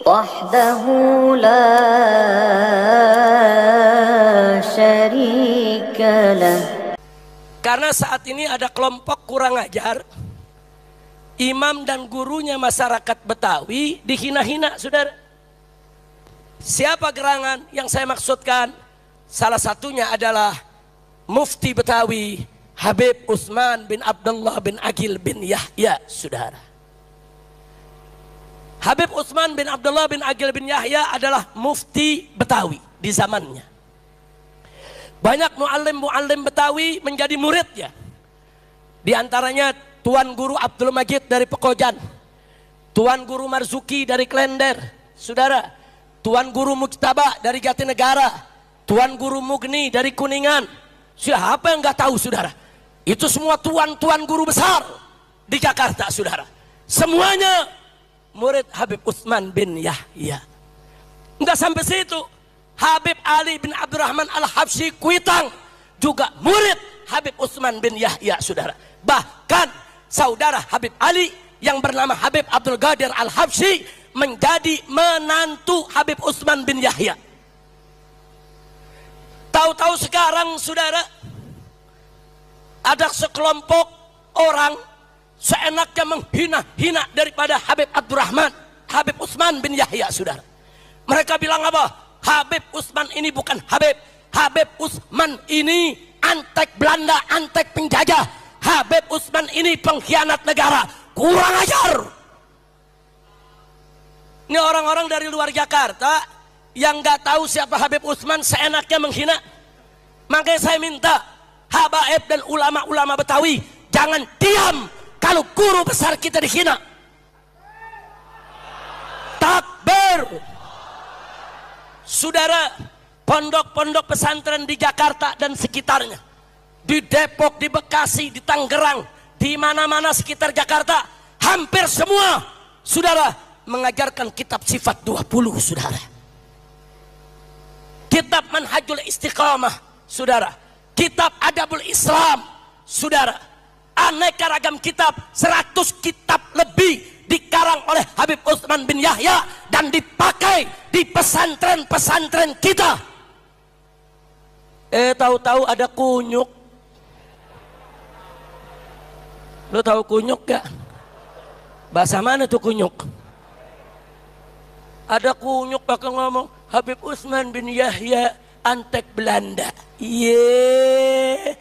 وحده لا شريك له. Karena saat ini ada kelompok kurang ajar, imam dan gurunya masyarakat Betawi dihina-hina, saudara. Siapa gerangan yang saya maksudkan? Salah satunya adalah Mufti Betawi Habib Utsman bin Abdullah bin Aqil bin Yahya, saudara. Habib Utsman bin Abdullah bin Aqil bin Yahya adalah mufti Betawi di zamannya. Banyak muallim-muallim Betawi menjadi muridnya. Di antaranya Tuan Guru Abdul Majid dari Pekojan, Tuan Guru Marzuki dari Klender, saudara. Tuan Guru Mujtaba dari Jatinegara, Tuan Guru Mugni dari Kuningan. Siapa yang nggak tahu, saudara? Itu semua tuan-tuan guru besar di Jakarta, saudara. Semuanya murid Habib Utsman bin Yahya. Enggak sampai situ, Habib Ali bin Abdurrahman Al-Habsyi Kuitang juga murid Habib Utsman bin Yahya, saudara. Bahkan saudara Habib Ali yang bernama Habib Abdul Qadir Al-Habsyi menjadi menantu Habib Utsman bin Yahya. Tahu-tahu sekarang, saudara, ada sekelompok orang seenaknya menghina-hina daripada Habib Abdurrahman, Habib Utsman bin Yahya, saudara. Mereka bilang apa? Habib Utsman ini bukan Habib. Habib Utsman ini antek Belanda, antek penjajah. Habib Utsman ini pengkhianat negara. Kurang ajar. Ini orang-orang dari luar Jakarta yang nggak tahu siapa Habib Utsman seenaknya menghina. Makanya saya minta habaib dan ulama-ulama Betawi jangan diam kalau guru besar kita dihina. Takbir. Saudara, pondok-pondok pesantren di Jakarta dan sekitarnya, di Depok, di Bekasi, di Tangerang, di mana-mana sekitar Jakarta, hampir semua, saudara, mengajarkan kitab sifat 20, saudara. Kitab Manhajul Istiqamah, saudara. Kitab Adabul Islam, saudara. Aneka ragam kitab, 100 kitab lebih dikarang oleh Habib Utsman bin Yahya dan dipakai di pesantren-pesantren kita. Tahu-tahu ada kunyuk. Lo tahu kunyuk gak? Bahasa mana tuh kunyuk? Ada kunyuk pakai ngomong Habib Utsman bin Yahya antek Belanda. Ye,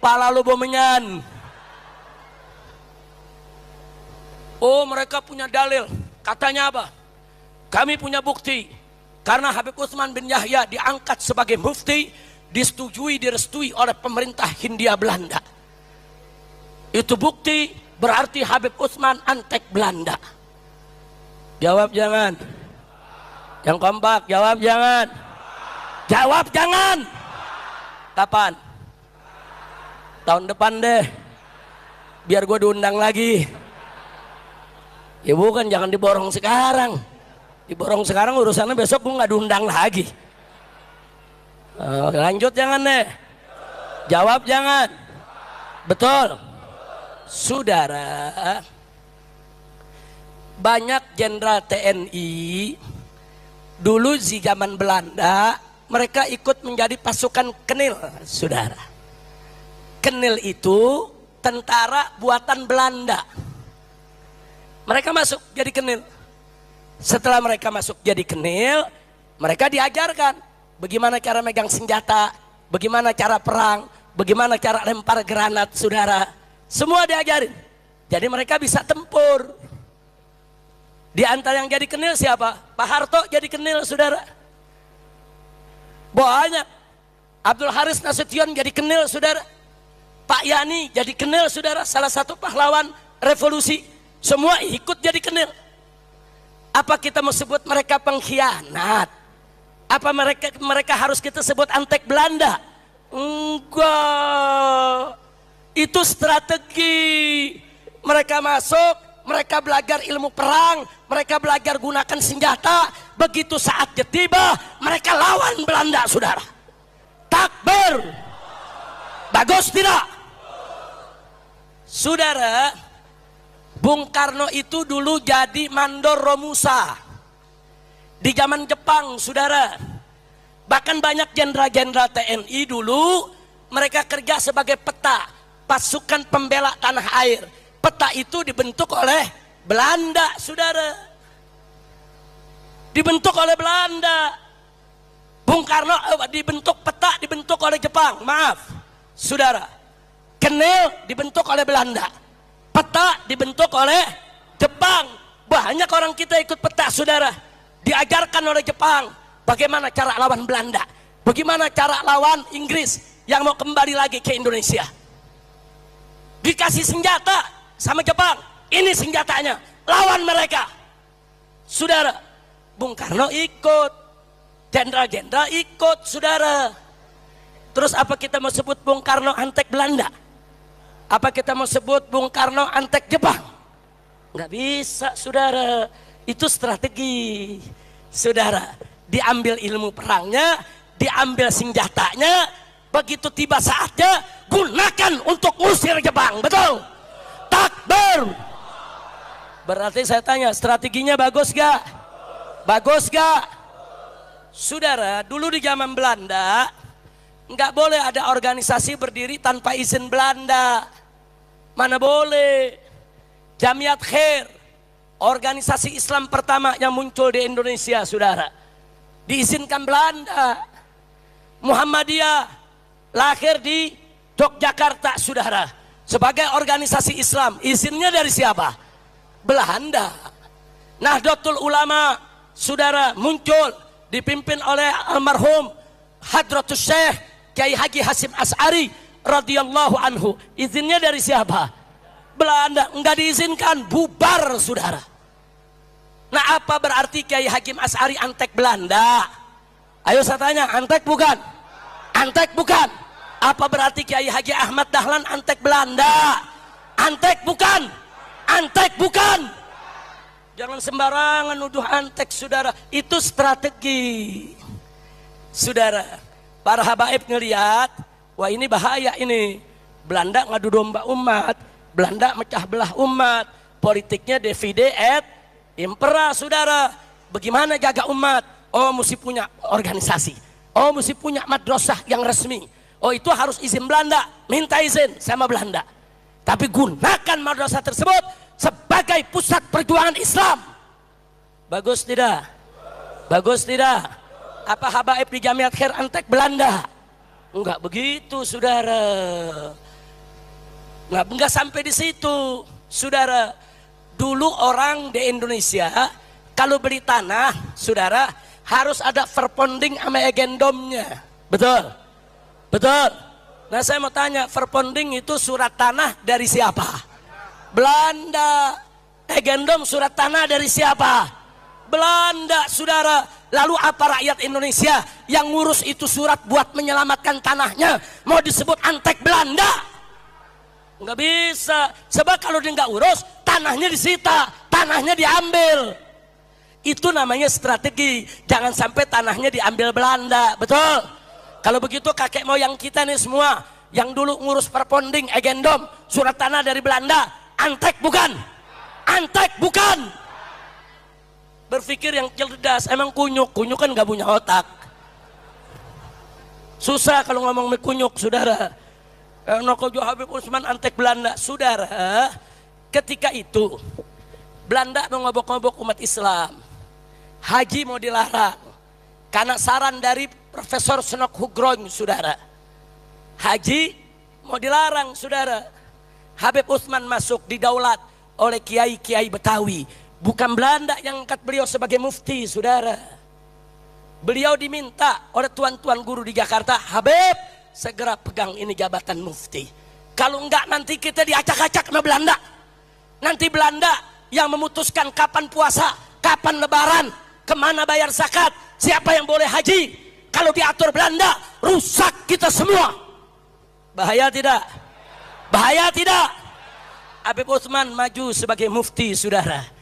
pala lo bomenyan. Oh, mereka punya dalil. Katanya apa? Kami punya bukti. Karena Habib Utsman bin Yahya diangkat sebagai mufti, disetujui, direstui oleh pemerintah Hindia Belanda. Itu bukti, berarti Habib Utsman antek Belanda. Jawab jangan. Yang kompak, jawab jangan. Jawab jangan. Kapan? Tahun depan deh. Biar gue diundang lagi. Ya bukan, jangan diborong sekarang. Diborong sekarang urusannya besok gue nggak diundang lagi. Lanjut jangan deh. Jawab jangan. Betul. Saudara, banyak jenderal TNI dulu di zaman Belanda, mereka ikut menjadi pasukan Kenil, saudara. Kenil itu tentara buatan Belanda. Mereka masuk jadi Kenil. Setelah mereka masuk jadi Kenil, mereka diajarkan bagaimana cara megang senjata, bagaimana cara perang, bagaimana cara lempar granat, saudara. Semua diajarin. Jadi mereka bisa tempur. Di antara yang jadi Kenil siapa? Pak Harto jadi Kenil, saudara. Banyak. Abdul Haris Nasution jadi Kenil, saudara. Pak Yani jadi Kenil, saudara. Salah satu pahlawan revolusi. Semua ikut jadi Kenil. Apa kita mau sebut mereka pengkhianat? Apa mereka harus kita sebut antek Belanda? Enggak. Itu strategi. Mereka masuk, mereka belajar ilmu perang, mereka belajar gunakan senjata. Begitu saatnya tiba, mereka lawan Belanda, saudara. Takbir. Bagus tidak? Saudara, Bung Karno itu dulu jadi mandor Romusa. di zaman Jepang, saudara. Bahkan banyak jenderal-jenderal TNI dulu, mereka kerja sebagai peta, pasukan pembela tanah air. Peta itu dibentuk oleh Belanda, saudara. Dibentuk oleh Belanda. Bung Karno dibentuk peta, dibentuk oleh Jepang. Maaf, saudara. Kenil dibentuk oleh Belanda. Peta dibentuk oleh Jepang. Banyak orang kita ikut peta, saudara. Diajarkan oleh Jepang bagaimana cara lawan Belanda, bagaimana cara lawan Inggris yang mau kembali lagi ke Indonesia. Dikasih senjata sama Jepang, ini senjatanya, lawan mereka. Saudara, Bung Karno ikut, jenderal-jenderal ikut, saudara. Terus apa kita mau sebut Bung Karno antek Belanda? Apa kita mau sebut Bung Karno antek Jepang? Nggak bisa, saudara. Itu strategi, saudara. Diambil ilmu perangnya, diambil senjatanya, begitu tiba saatnya gunakan untuk usir Jepang. Betul? Takbir. Berarti saya tanya, strateginya bagus gak? Bagus gak? Saudara, dulu di zaman Belanda nggak boleh ada organisasi berdiri tanpa izin Belanda. Mana boleh. Jamiat Khair, organisasi Islam pertama yang muncul di Indonesia, saudara, diizinkan Belanda. Muhammadiyah lahir di Yogyakarta, saudara, sebagai organisasi Islam. Izinnya dari siapa? Belanda. Nahdlatul Ulama, saudara, muncul dipimpin oleh almarhum Hadratus Syekh Kiai Haji Hasyim Asy'ari radhiyallahu anhu. Izinnya dari siapa? Belanda. Enggak diizinkan, bubar, saudara. Nah, apa berarti Kiai Hasyim Asy'ari antek Belanda? Ayo saya tanya, antek bukan? Antek bukan? Apa berarti Kiai Haji Ahmad Dahlan antek Belanda? Antek bukan? Antek bukan? Jangan sembarangan nuduh antek, saudara. Itu strategi, saudara. Para habaib ngelihat, wah ini bahaya ini. Belanda ngadu domba umat, Belanda mecah belah umat, politiknya divide et impera, saudara. Bagaimana jaga umat? Oh, mesti punya organisasi. Oh, mesti punya madrasah yang resmi. Oh, itu harus izin Belanda. Minta izin sama Belanda. Tapi gunakan madrasah tersebut sebagai pusat perjuangan Islam. Bagus tidak? Bagus tidak? Apa habaib di Jamiat Khair antek Belanda? Enggak begitu, saudara. Enggak sampai di situ, saudara. Dulu orang di Indonesia kalau beli tanah, saudara, harus ada verponding sama agendomnya. Betul? Betul? Nah, saya mau tanya, verponding itu surat tanah dari siapa? Belanda. Agendom surat tanah dari siapa? Belanda, saudara. Lalu apa rakyat Indonesia yang ngurus itu surat buat menyelamatkan tanahnya mau disebut antek Belanda? Nggak bisa. Sebab kalau dia nggak urus, tanahnya disita, tanahnya diambil. Itu namanya strategi. Jangan sampai tanahnya diambil Belanda. Betul? Kalau begitu kakek moyang kita nih semua yang dulu ngurus perponding, agendom, surat tanah dari Belanda, antek bukan? Antek bukan? Berpikir yang cerdas, emang kunyuk kan gak punya otak. Susah kalau ngomong kunyuk, saudara. Nokojo Habib Utsman antek Belanda, saudara. Ketika itu Belanda mengobok-obok umat Islam. Haji mau dilarang karena saran dari Profesor Senok Hugroin, saudara. Haji mau dilarang, saudara. Habib Utsman masuk didaulat oleh kiai-kiai Betawi. Bukan Belanda yang angkat beliau sebagai mufti, saudara. Beliau diminta oleh tuan-tuan guru di Jakarta, Habib, segera pegang ini jabatan mufti. Kalau enggak nanti kita diacak-acak sama Belanda. Nanti Belanda yang memutuskan kapan puasa, kapan lebaran, kemana bayar zakat, siapa yang boleh haji. Kalau diatur Belanda, rusak kita semua. Bahaya tidak? Bahaya tidak? Habib Utsman maju sebagai mufti, saudara.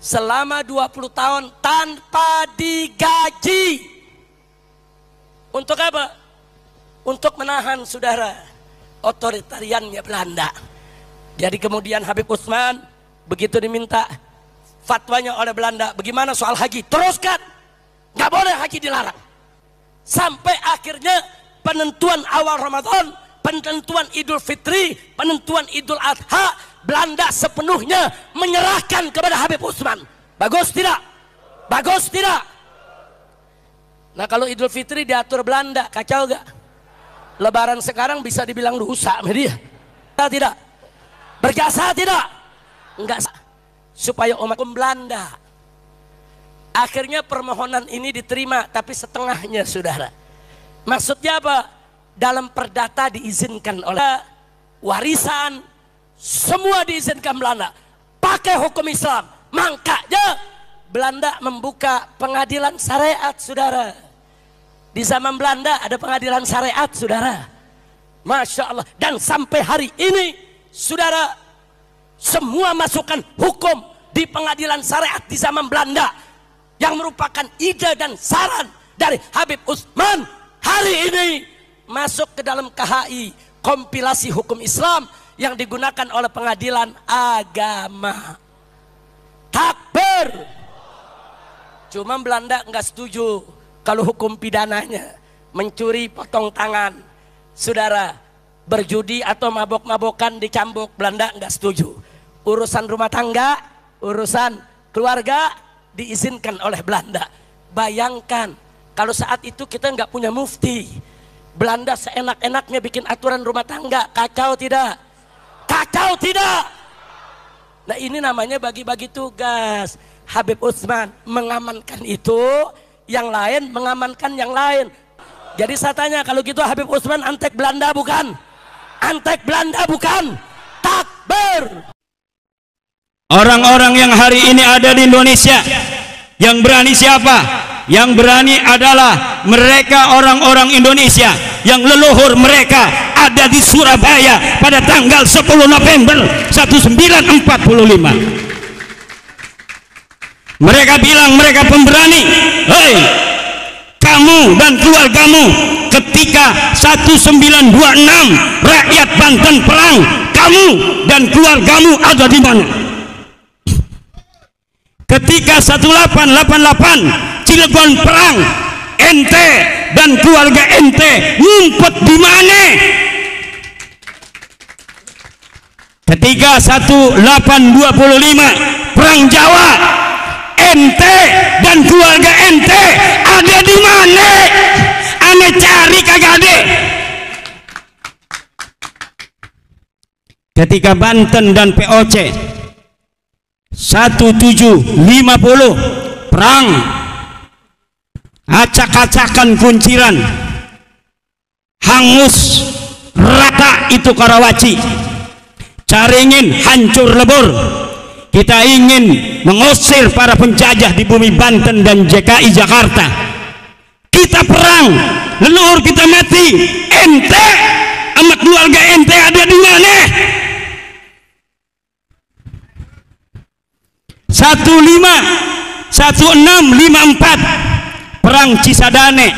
Selama 20 tahun tanpa digaji. Untuk apa? Untuk menahan, saudara, otoritariannya Belanda. Jadi kemudian Habib Utsman begitu diminta fatwanya oleh Belanda. Bagaimana soal haji? Teruskan, nggak boleh haji dilarang. Sampai akhirnya penentuan awal Ramadan, penentuan Idul Fitri, penentuan Idul Adha, Belanda sepenuhnya menyerahkan kepada Habib Utsman. Bagus tidak? Bagus tidak? Nah kalau Idul Fitri diatur Belanda, kacau gak? Lebaran sekarang bisa dibilang rusak media. Tidak? Berjasa tidak? Enggak. Supaya umat Belanda. Akhirnya permohonan ini diterima, tapi setengahnya saudara. Maksudnya apa? Dalam perdata diizinkan oleh warisan, semua diizinkan Belanda. Pakai hukum Islam. Makanya Belanda membuka pengadilan syariat saudara. Di zaman Belanda ada pengadilan syariat saudara. Masya Allah. Dan sampai hari ini saudara, semua masukan hukum di pengadilan syariat di zaman Belanda yang merupakan ide dan saran dari Habib Utsman hari ini masuk ke dalam KHI, kompilasi hukum Islam yang digunakan oleh pengadilan agama. Takbir. Cuma Belanda nggak setuju kalau hukum pidananya mencuri potong tangan, saudara, berjudi atau mabok-mabokan dicambuk, Belanda nggak setuju. Urusan rumah tangga, urusan keluarga diizinkan oleh Belanda. Bayangkan kalau saat itu kita nggak punya mufti, Belanda seenak-enaknya bikin aturan rumah tangga, kacau tidak? Kacau tidak? Nah ini namanya bagi-bagi tugas. Habib Utsman mengamankan itu, yang lain mengamankan yang lain. Jadi saya tanya, kalau gitu Habib Utsman antek Belanda bukan? Antek Belanda bukan? Takbir. Orang-orang yang hari ini ada di Indonesia, yang berani siapa? Yang berani adalah mereka orang-orang Indonesia yang leluhur mereka ada di Surabaya pada tanggal 10 November 1945. Mereka bilang mereka pemberani. Hei, kamu dan keluargamu ketika 1926 rakyat Banten perang, kamu dan keluargamu ada di mana? Ketika 1888 Cilegon perang, ente dan keluarga ente ngumpet di mana? Ketika 1825 perang Jawa, ente dan keluarga ente ada di mana? Ane cari kagak ada. Ketika Banten dan POC 1750 perang, acak-acakan kunciran, hangus rata itu Karawaci, caringin hancur lebur. Kita ingin mengusir para penjajah di bumi Banten dan DKI Jakarta. Kita perang, leluhur kita mati, ente sama keluarga ente ada di mana? 1654 perang Cisadane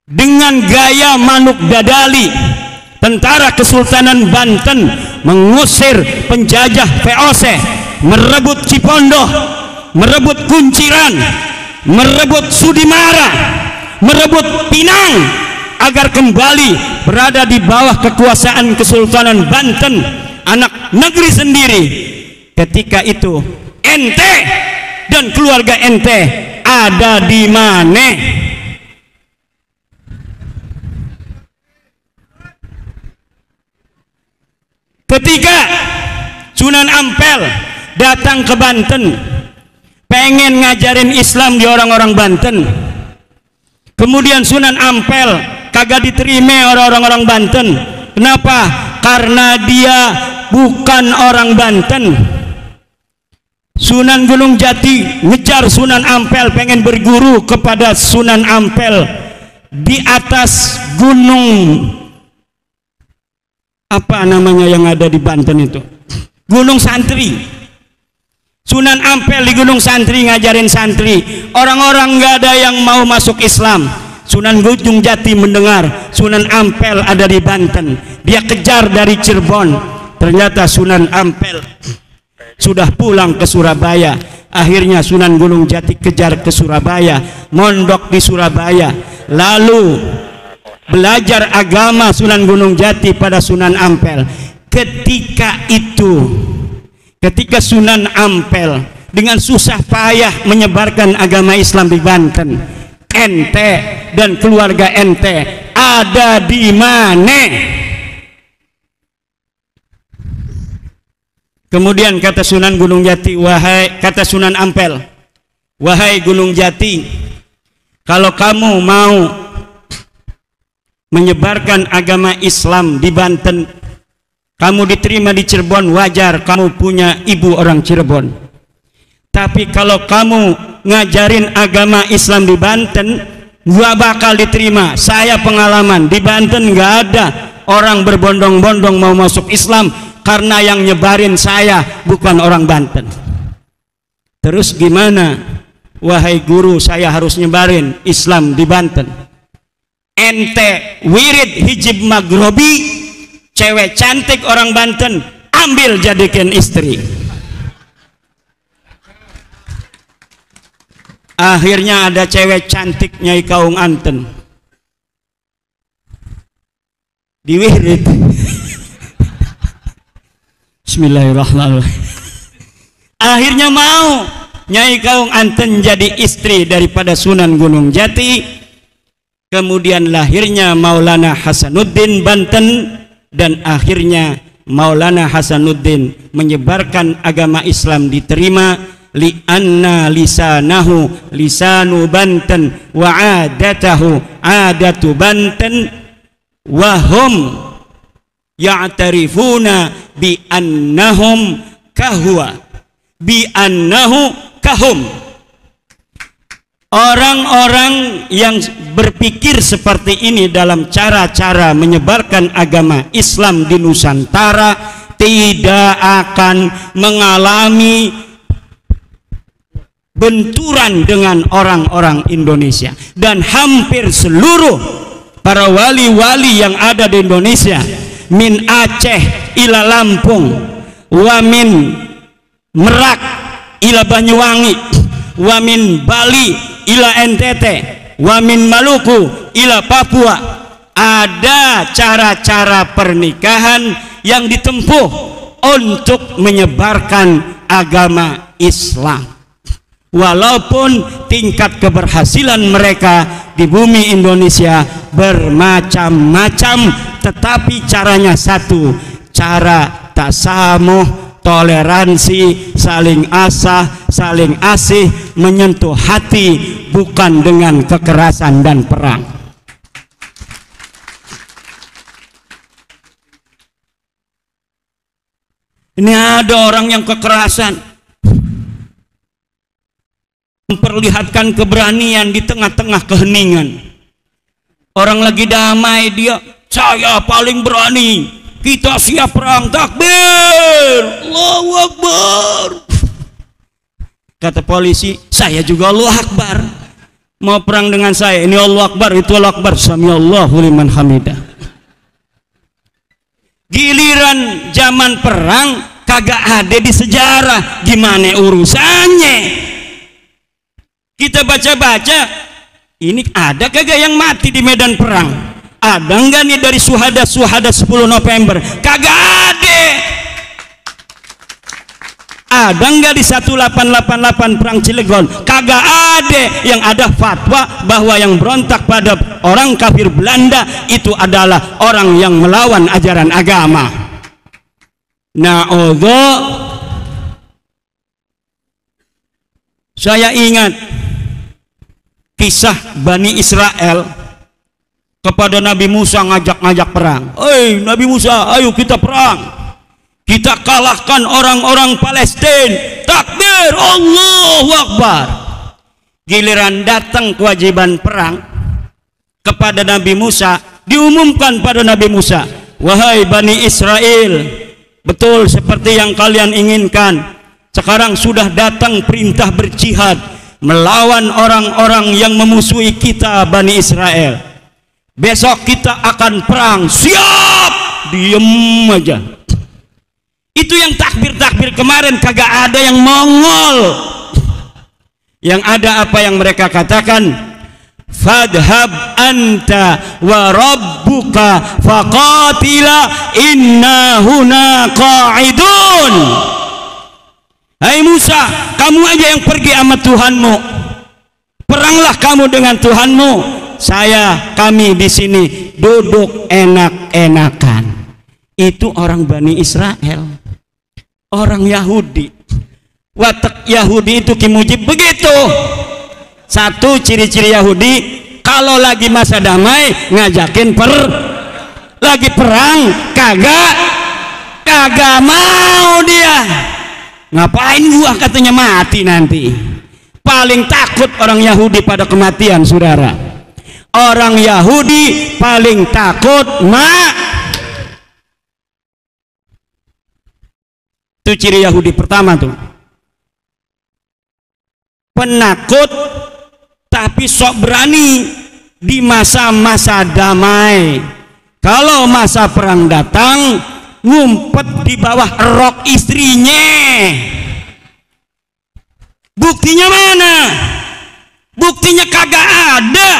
dengan gaya manuk dadali, tentara Kesultanan Banten mengusir penjajah VOC, merebut Cipondoh, merebut Kunciran, merebut Sudimara, merebut Pinang agar kembali berada di bawah kekuasaan Kesultanan Banten, anak negeri sendiri. Ketika itu ente dan keluarga ente ada di mana? Ketika Sunan Ampel datang ke Banten pengen ngajarin Islam di orang-orang Banten, kemudian Sunan Ampel kagak diterima orang-orang Banten. Kenapa? Karena dia bukan orang Banten. Sunan Gunung Jati ngejar Sunan Ampel, pengen berguru kepada Sunan Ampel di atas gunung apa namanya yang ada di Banten itu, Gunung Santri. Sunan Ampel di Gunung Santri ngajarin santri, orang-orang nggak ada yang mau masuk Islam. Sunan Gunung Jati mendengar Sunan Ampel ada di Banten, dia kejar dari Cirebon. Ternyata Sunan Ampel sudah pulang ke Surabaya. Akhirnya Sunan Gunung Jati kejar ke Surabaya, mondok di Surabaya, lalu belajar agama Sunan Gunung Jati pada Sunan Ampel. Ketika itu, ketika Sunan Ampel dengan susah payah menyebarkan agama Islam di Banten, ente dan keluarga ente ada di mana? Kemudian kata Sunan Gunung Jati, kata Sunan Ampel, wahai Gunung Jati, kalau kamu mau menyebarkan agama Islam di Banten, kamu diterima di Cirebon, wajar, kamu punya ibu orang Cirebon. Tapi kalau kamu ngajarin agama Islam di Banten, gak bakal diterima. Saya pengalaman, di Banten gak ada orang berbondong-bondong mau masuk Islam, karena yang nyebarin saya bukan orang Banten. Terus gimana, wahai guru, saya harus nyebarin Islam di Banten? Ente wirid hijib maghrobi, cewek cantik orang Banten, ambil jadikan istri. Akhirnya ada cewek cantik Nyai Kaung Anten di wirid. Bismillahirrahmanirrahim. Akhirnya mau Nyai Kaung Anten jadi istri daripada Sunan Gunung Jati. Kemudian lahirnya Maulana Hasanuddin Banten, dan akhirnya Maulana Hasanuddin menyebarkan agama Islam diterima. Li'anna lisanahu lisanu Banten wa adatahu adatu Banten wa hum ya'tarifuna bi annahum kahwa bi annahu kahum. Orang-orang yang berpikir seperti ini dalam cara-cara menyebarkan agama Islam di Nusantara tidak akan mengalami benturan dengan orang-orang Indonesia. Dan hampir seluruh para wali-wali yang ada di Indonesia, min Aceh ila Lampung, wa min Merak ila Banyuwangi, wa min Bali ila NTT, wa min Maluku ila Papua, ada cara-cara pernikahan yang ditempuh untuk menyebarkan agama Islam. Walaupun tingkat keberhasilan mereka di bumi Indonesia bermacam-macam, tetapi caranya satu, cara tasamuh, toleransi, saling asah, saling asih, menyentuh hati, bukan dengan kekerasan dan perang. Ini ada orang yang kekerasan, memperlihatkan keberanian di tengah-tengah keheningan. Orang lagi damai, dia, saya paling berani, kita siap perang, takbir, Allahu Akbar. Kata polisi, saya juga Allahu Akbar. Mau perang dengan saya, ini Allahu Akbar, itu Allahu Akbar, samiallahu liman hamidah. Giliran zaman perang kagak ada di sejarah, gimana urusannya? Kita baca-baca, ini ada kagak yang mati di medan perang? Ada enggak nih dari suhada-suhada 10 November? Kagak ada. Ada enggak di 1888 perang Cilegon? Kagak ada. Yang ada fatwa bahwa yang berontak pada orang kafir Belanda itu adalah orang yang melawan ajaran agama. Na'udzu. Saya ingat kisah Bani Israel kepada Nabi Musa, ngajak-ngajak perang. Hei Nabi Musa, ayo kita perang, kita kalahkan orang-orang Palestina, takbir, Allahu Akbar. Giliran datang kewajiban perang kepada Nabi Musa, diumumkan pada Nabi Musa, wahai Bani Israel, betul seperti yang kalian inginkan, sekarang sudah datang perintah berjihad melawan orang-orang yang memusuhi kita Bani Israel. Besok kita akan perang. Siap. Diem aja. Itu yang takbir kafir kemarin kagak ada yang Mongol. Yang ada apa yang mereka katakan, fadhhab anta wa rabbuka faqatila inna huna qa'idun. Hai Musa, kamu aja yang pergi sama Tuhanmu, peranglah kamu dengan Tuhanmu, kami di sini duduk enak-enakan. Itu orang Bani Israel, orang Yahudi. Watak Yahudi itu Ki Mujib begitu. Satu ciri-ciri Yahudi, kalau lagi masa damai ngajakin lagi perang kagak mau dia. Ngapain gua, katanya, mati nanti. Paling takut orang Yahudi pada kematian, saudara. Orang Yahudi paling takut itu ciri Yahudi pertama tuh. Penakut tapi sok berani di masa-masa damai. Kalau masa perang datang, ngumpet di bawah rok istrinya. Buktinya mana? Buktinya kagak ada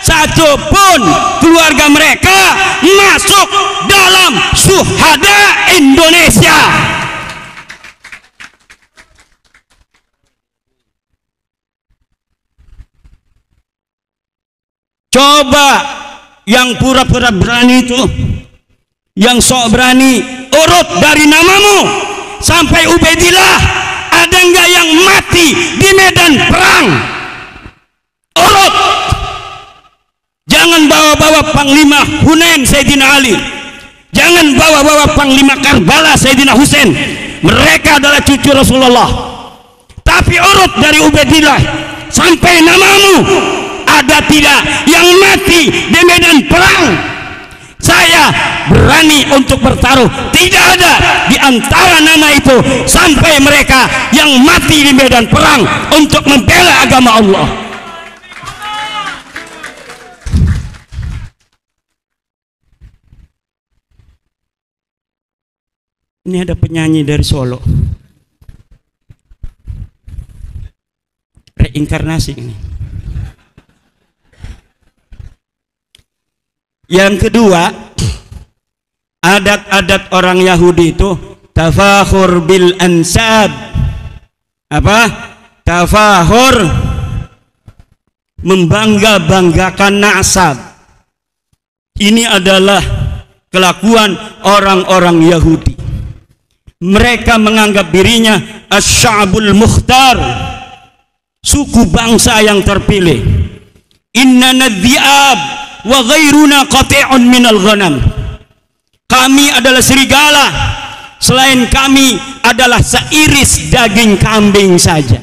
satupun keluarga mereka masuk dalam syuhada Indonesia. Coba yang pura-pura berani itu, yang sok berani, urut dari namamu sampai Ubaidillah, ada nggak yang mati di medan perang? Urut. Jangan bawa-bawa Panglima Hunain Sayyidina Ali, jangan bawa-bawa Panglima Karbala Sayyidina Husain. Mereka adalah cucu Rasulullah. Tapi urut dari Ubaidillah sampai namamu, ada tidak yang mati di medan perang? Saya berani untuk bertaruh, tidak ada di antara nama itu sampai mereka yang mati di medan perang untuk membela agama Allah. Ini ada penyanyi dari Solo, reinkarnasi ini. Yang kedua, adat-adat orang Yahudi itu tafakhur bil ansab. Apa? Tafakhur, membangga-banggakan nasab. Ini adalah kelakuan orang-orang Yahudi. Mereka menganggap dirinya asy-sya'bul mukhtar, suku bangsa yang terpilih. Inna nadhi'ab wa ghairuna qati'un minal ghanam. Kami adalah serigala, selain kami adalah seiris daging kambing saja.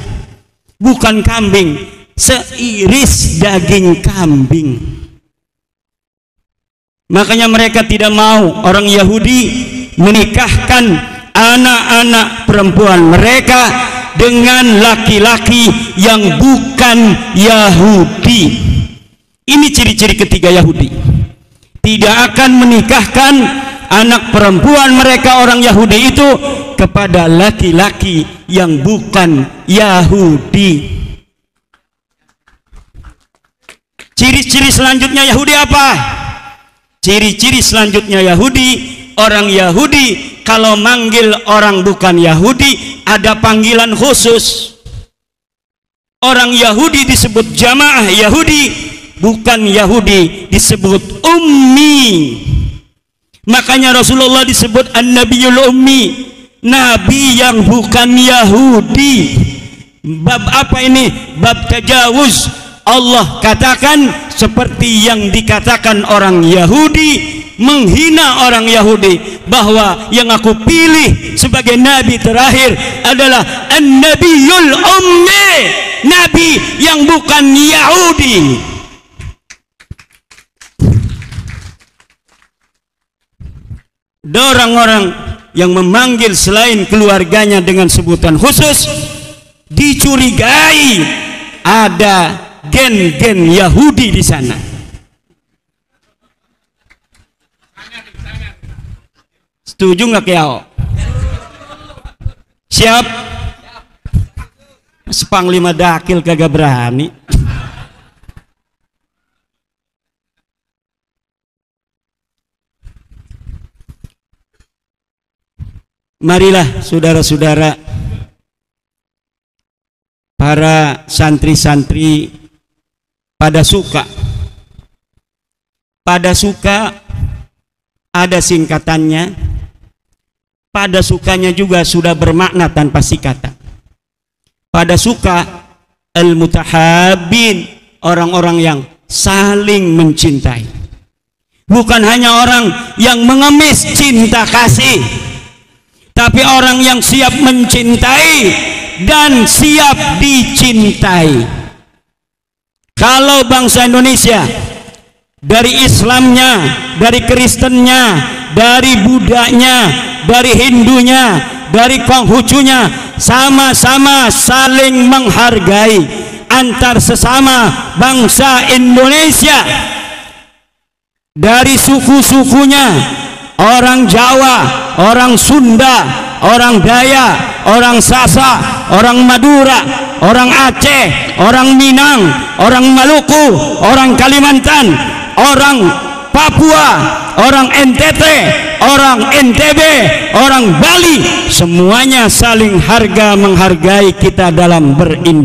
Bukan kambing, seiris daging kambing. Makanya mereka tidak mau orang Yahudi menikahkan anak-anak perempuan mereka dengan laki-laki yang bukan Yahudi. Ini ciri-ciri ketiga Yahudi. Tidak akan menikahkan anak perempuan mereka orang Yahudi itu kepada laki-laki yang bukan Yahudi. Ciri-ciri selanjutnya Yahudi apa? Ciri-ciri selanjutnya Yahudi, orang Yahudi kalau manggil orang bukan Yahudi ada panggilan khusus. Orang Yahudi disebut jamaah Yahudi, bukan Yahudi disebut ummi. Makanya Rasulullah disebut an-nabiyul ummi, nabi yang bukan Yahudi. Bab apa ini? Bab tajawuz. Allah katakan seperti yang dikatakan orang Yahudi, menghina orang Yahudi, bahwa yang aku pilih sebagai nabi terakhir adalah an-nabiyul ummi, nabi yang bukan Yahudi. Orang-orang yang memanggil selain keluarganya dengan sebutan khusus dicurigai ada gen-gen Yahudi di sana. Setuju nggak Kiao? Siap? Sepanglima dakil kagak berani. Marilah saudara-saudara, para santri-santri pada suka ada singkatannya, pada sukanya juga sudah bermakna tanpa singkatan. Pada suka al-mutahabbin, orang-orang yang saling mencintai, bukan hanya orang yang mengemis cinta kasih, tapi orang yang siap mencintai dan siap dicintai. Kalau bangsa Indonesia dari Islamnya, dari Kristennya, dari Budanya, dari Hindunya, dari Konghucunya, sama-sama saling menghargai antar sesama bangsa Indonesia, dari suku-sukunya, orang Jawa, orang Sunda, orang Dayak, orang Sasak, orang Madura, orang Aceh, orang Minang, orang Maluku, orang Kalimantan, orang Papua, orang NTT, orang NTB, orang Bali, semuanya saling menghargai kita dalam berindonesia.